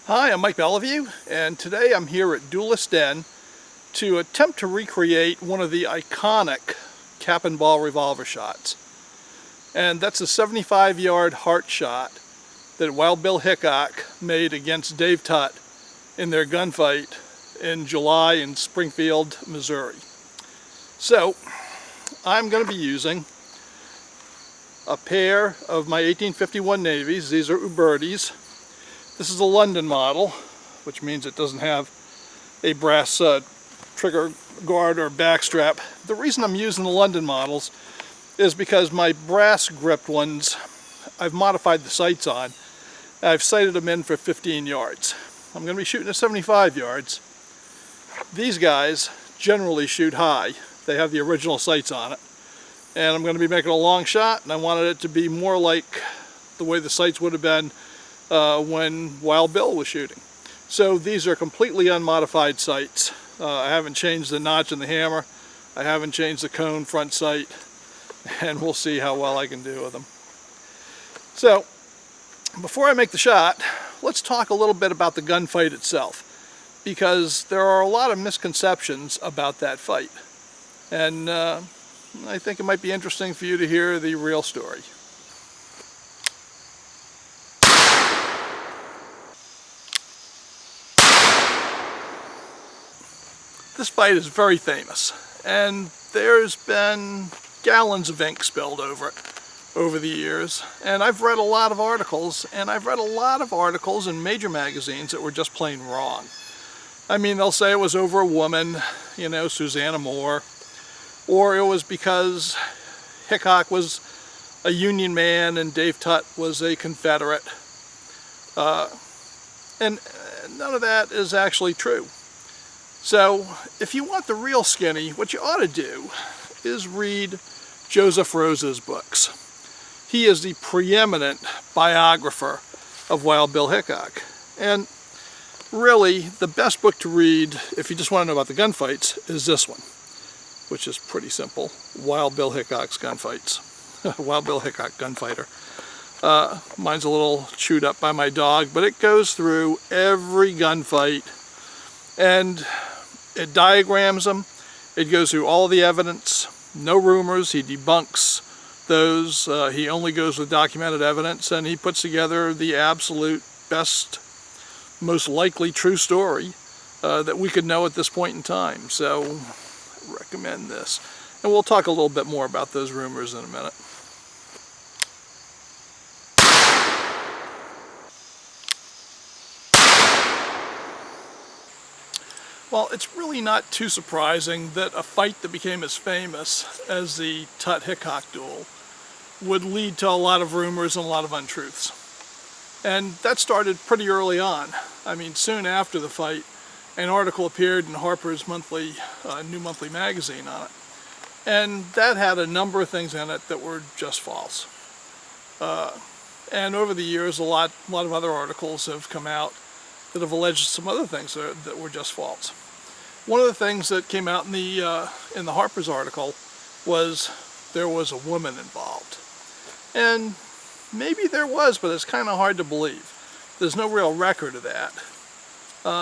Hi, I'm Mike Bellevue, and today I'm here at Duelist Den to attempt to recreate one of the iconic cap and ball revolver shots. And that's a 75-yard heart shot that Wild Bill Hickok made against Dave Tutt in their gunfight in July in Springfield, Missouri. So, I'm going to be using a pair of my 1851 Navies. These are Ubertis. This is a London model, which means it doesn't have a brass trigger guard or backstrap. The reason I'm using the London models is because my brass gripped ones, I've modified the sights on. I've sighted them in for 15 yards. I'm going to be shooting at 75 yards. These guys generally shoot high. They have the original sights on it. And I'm going to be making a long shot, and I wanted it to be more like the way the sights would have been when Wild Bill was shooting. So these are completely unmodified sights. I haven't changed the notch in the hammer. I haven't changed the cone front sight, and we'll see how well I can do with them. So before I make the shot, let's talk a little bit about the gunfight itself, because there are a lot of misconceptions about that fight, and I think it might be interesting for you to hear the real story. This fight is very famous, and there's been gallons of ink spilled over it over the years, and I've read a lot of articles, and I've read a lot of articles in major magazines that were just plain wrong. I mean, they'll say it was over a woman, you know, Susanna Moore, or it was because Hickok was a Union man and Dave Tutt was a Confederate. And none of that is actually true. So, if you want the real skinny, what you ought to do is read Joseph Rose's books. He is the preeminent biographer of Wild Bill Hickok. And really, the best book to read, if you just want to know about the gunfights, is this one, which is pretty simple. Wild Bill Hickok's Gunfights. Wild Bill Hickok Gunfighter. Mine's a little chewed up by my dog, but it goes through every gunfight, and it diagrams them. It goes through all the evidence, no rumors. He debunks those. He only goes with documented evidence, and he puts together the absolute best, most likely true story that we could know at this point in time. So I recommend this. And we'll talk a little bit more about those rumors in a minute. Well, it's really not too surprising that a fight that became as famous as the Tutt-Hickok duel would lead to a lot of rumors and a lot of untruths. And that started pretty early on. I mean, soon after the fight, an article appeared in Harper's new monthly magazine on it. And that had a number of things in it that were just false. And over the years, a lot of other articles have come out that have alleged some other things that were just false. One of the things that came out in the Harper's article was there was a woman involved. And maybe there was, but it's kind of hard to believe. There's no real record of that.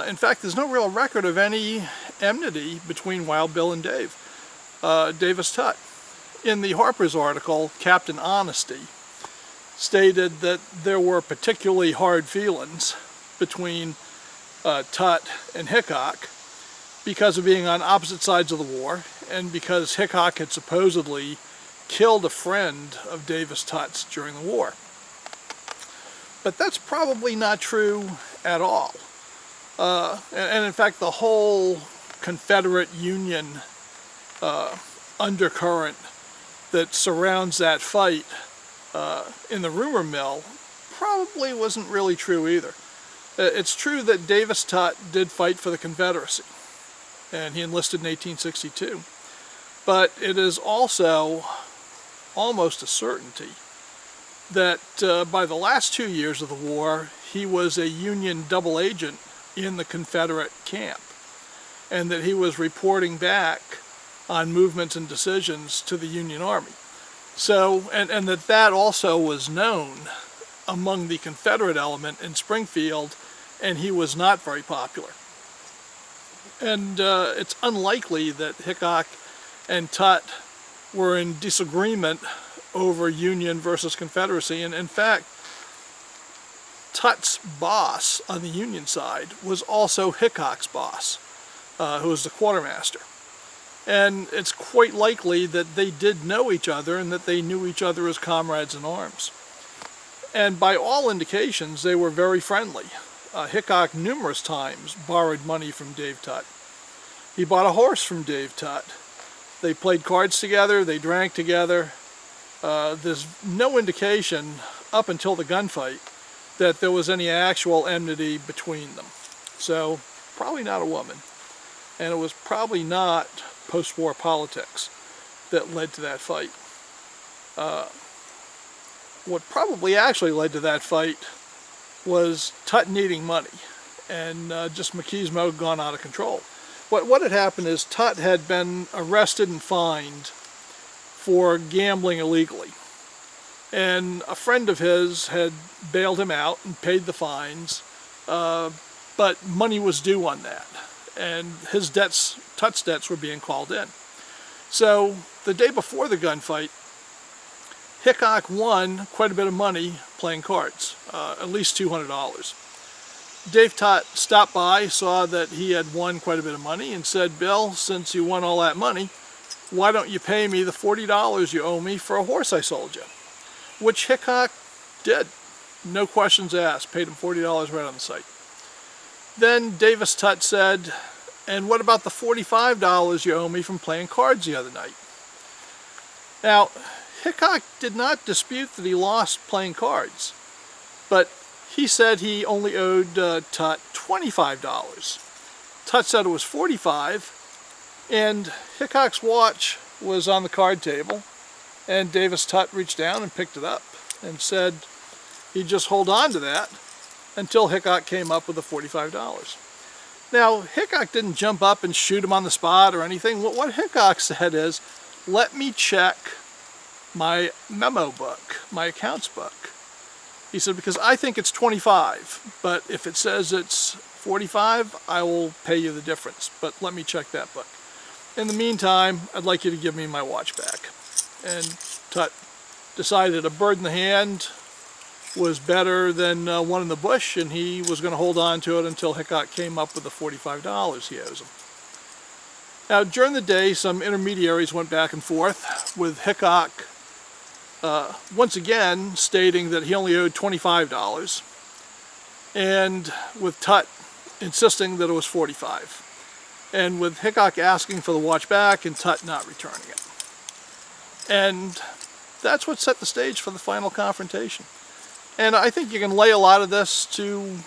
In fact, there's no real record of any enmity between Wild Bill and Davis Tutt. In the Harper's article, Captain Honesty stated that there were particularly hard feelings between Tutt and Hickok because of being on opposite sides of the war, and because Hickok had supposedly killed a friend of Davis Tutt's during the war. But that's probably not true at all. And in fact, the whole Confederate Union undercurrent that surrounds that fight in the rumor mill probably wasn't really true either. It's true that Davis Tutt did fight for the Confederacy, and he enlisted in 1862. But it is also almost a certainty that by the last 2 years of the war, he was a Union double agent in the Confederate camp, and that he was reporting back on movements and decisions to the Union Army. So, and that also was known among the Confederate element in Springfield and he was not very popular. And it's unlikely that Hickok and Tutt were in disagreement over Union versus Confederacy. And in fact, Tutt's boss on the Union side was also Hickok's boss, who was the quartermaster. And it's quite likely that they did know each other and that they knew each other as comrades in arms. And by all indications, they were very friendly. Hickok numerous times borrowed money from Dave Tutt. He bought a horse from Dave Tutt. They played cards together, they drank together. There's no indication up until the gunfight that there was any actual enmity between them. So probably not a woman. And it was probably not post-war politics that led to that fight. What probably actually led to that fight was Tutt needing money and just machismo had gone out of control. What had happened is Tutt had been arrested and fined for gambling illegally. And a friend of his had bailed him out and paid the fines, but money was due on that. And his debts, Tutt's debts, were being called in. So the day before the gunfight, Hickok won quite a bit of money playing cards, at least $200. Dave Tutt stopped by, saw that he had won quite a bit of money, and said, "Bill, since you won all that money, why don't you pay me the $40 you owe me for a horse I sold you?" Which Hickok did. No questions asked. Paid him $40 right on the site. Then Davis Tutt said, "And what about the $45 you owe me from playing cards the other night?" Now, Hickok did not dispute that he lost playing cards, but he said he only owed Tutt $25. Tutt said it was $45, and Hickok's watch was on the card table, and Davis Tutt reached down and picked it up and said he'd just hold on to that until Hickok came up with the $45. Now, Hickok didn't jump up and shoot him on the spot or anything. What Hickok said is, "Let me check my memo book, my accounts book." He said, "Because I think it's 25, but if it says it's 45, I will pay you the difference, but let me check that book. In the meantime, I'd like you to give me my watch back." And Tutt decided a bird in the hand was better than one in the bush, and he was going to hold on to it until Hickok came up with the $45 he owes him. Now, during the day, some intermediaries went back and forth, with Hickok once again stating that he only owed $25, and with Tutt insisting that it was $45, and with Hickok asking for the watch back and Tutt not returning it. And that's what set the stage for the final confrontation. And I think you can lay a lot of this to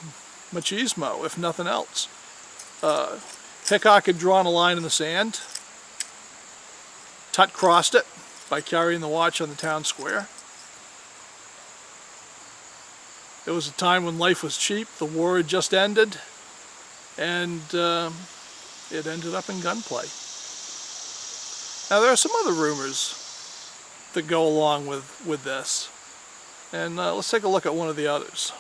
machismo, if nothing else. Hickok had drawn a line in the sand. Tutt crossed it by carrying the watch on the town square. It was a time when life was cheap, the war had just ended, and it ended up in gunplay. Now, there are some other rumors that go along with this, and let's take a look at one of the others.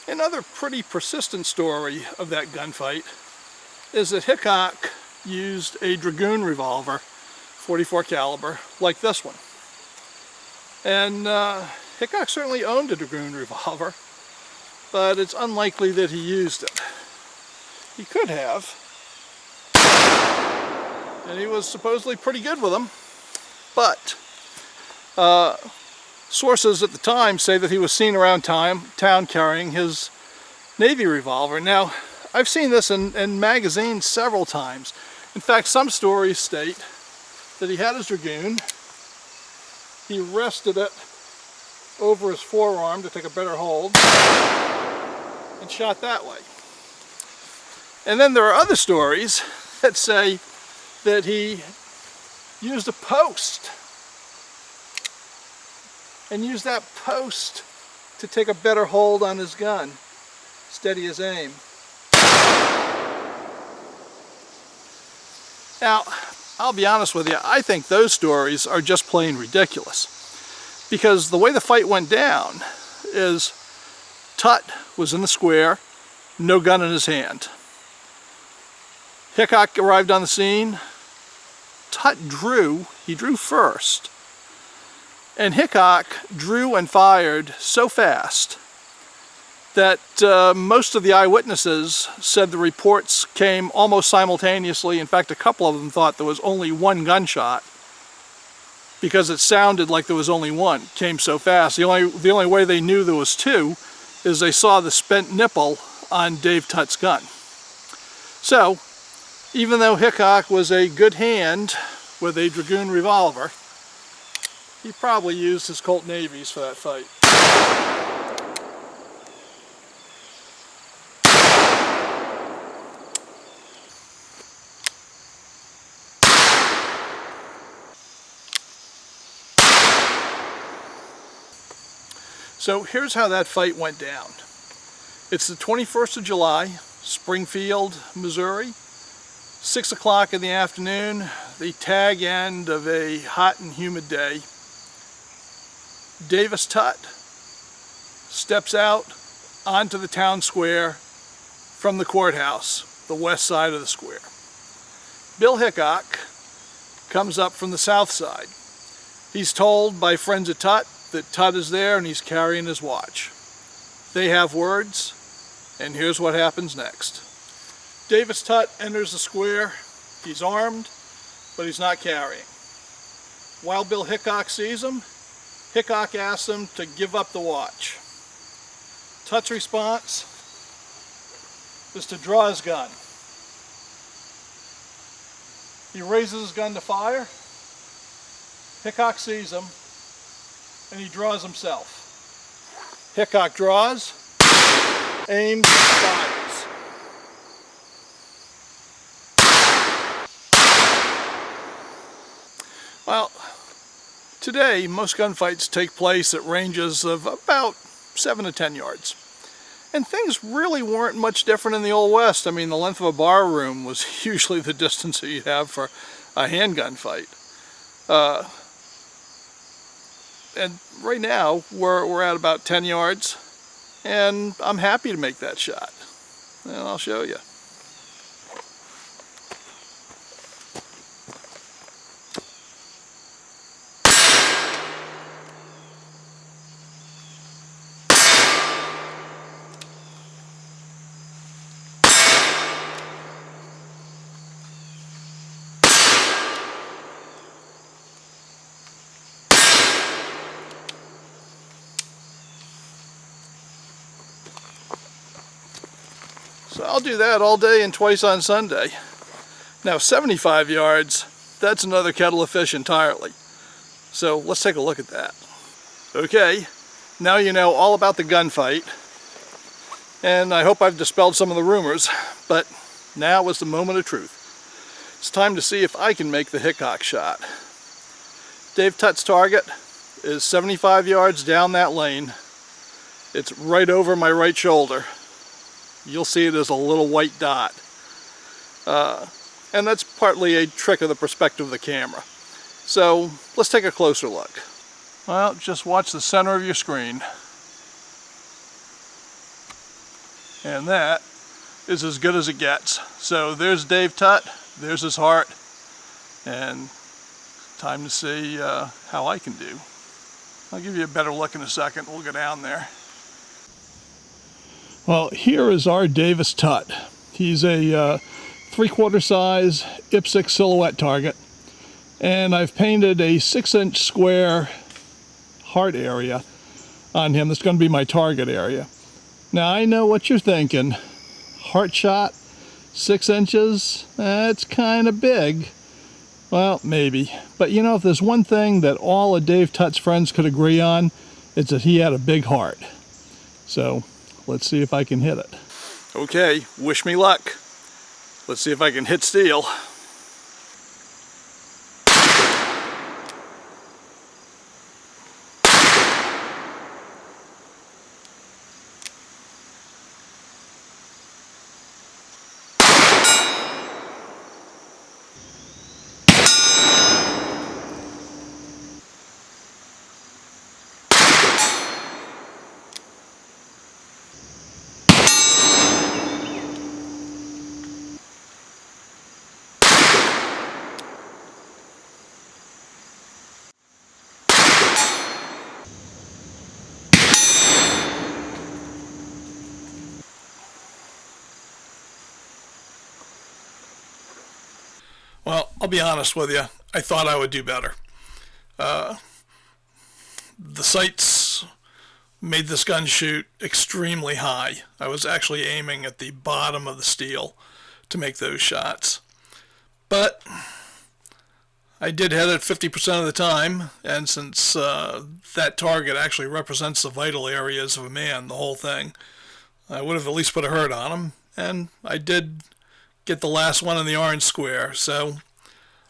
Another pretty persistent story of that gunfight is that Hickok used a dragoon revolver, 44 caliber, like this one. And Hickok certainly owned a dragoon revolver, but it's unlikely that he used it. He could have, and he was supposedly pretty good with them, but sources at the time say that he was seen around town carrying his Navy revolver. Now, I've seen this in magazines several times. In fact, some stories state that he had his dragoon, he rested it over his forearm to take a better hold, and shot that way. And then there are other stories that say that he used a post and used that post to take a better hold on his gun, steady his aim. Now, I'll be honest with you, I think those stories are just plain ridiculous. Because the way the fight went down is Tutt was in the square, no gun in his hand. Hickok arrived on the scene. Tutt drew, he drew first. And Hickok drew and fired so fast that most of the eyewitnesses said the reports came almost simultaneously. In fact, a couple of them thought there was only one gunshot because it sounded like there was only one. It came so fast. The only way they knew there was two is they saw the spent nipple on Dave Tutt's gun. So, even though Hickok was a good hand with a Dragoon revolver, he probably used his Colt Navies for that fight. So here's how that fight went down. It's the 21st of July, Springfield, Missouri, 6 o'clock in the afternoon, the tag end of a hot and humid day. Davis Tutt steps out onto the town square from the courthouse, the west side of the square. Bill Hickok comes up from the south side. He's told by friends of Tutt that Tutt is there and he's carrying his watch. They have words, and here's what happens next. Davis Tutt enters the square. He's armed, but he's not carrying. While Bill Hickok sees him, Hickok asks him to give up the watch. Tutt's response is to draw his gun. He raises his gun to fire. Hickok sees him, and he draws himself. Hickok draws, aims, fires. Well, today most gunfights take place at ranges of about 7 to 10 yards. And things really weren't much different in the Old West. I mean, the length of a bar room was usually the distance that you'd have for a handgun fight. And right now, we're at about 10 yards, and I'm happy to make that shot. And I'll show you. So I'll do that all day and twice on Sunday. Now 75 yards, that's another kettle of fish entirely. So let's take a look at that. Okay, now you know all about the gunfight. And I hope I've dispelled some of the rumors, but now is the moment of truth. It's time to see if I can make the Hickok shot. Dave Tutt's target is 75 yards down that lane. It's right over my right shoulder. You'll see it as a little white dot. And that's partly a trick of the perspective of the camera. So let's take a closer look. Well, just watch the center of your screen. And that is as good as it gets. So there's Dave Tutt, there's his heart, and time to see how I can do. I'll give you a better look in a second. We'll go down there. Well, here is our Davis Tutt. He's a 3/4 size IPSC silhouette target, and I've painted a 6-inch square heart area on him. That's going to be my target area. Now I know what you're thinking. Heart shot, 6 inches, that's kind of big. Well, maybe. But you know, if there's one thing that all of Dave Tutt's friends could agree on, it's that he had a big heart. So let's see if I can hit it. Okay, wish me luck. Let's see if I can hit steel. Well, I'll be honest with you. I thought I would do better. The sights made this gun shoot extremely high. I was actually aiming at the bottom of the steel to make those shots. But I did hit it 50% of the time, and since that target actually represents the vital areas of a man, the whole thing, I would have at least put a hurt on him, and I did get the last one in the orange square. So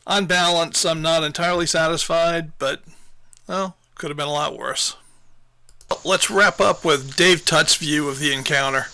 on balance, I'm not entirely satisfied, but well, could have been a lot worse. Let's wrap up with Dave Tutt's view of the encounter.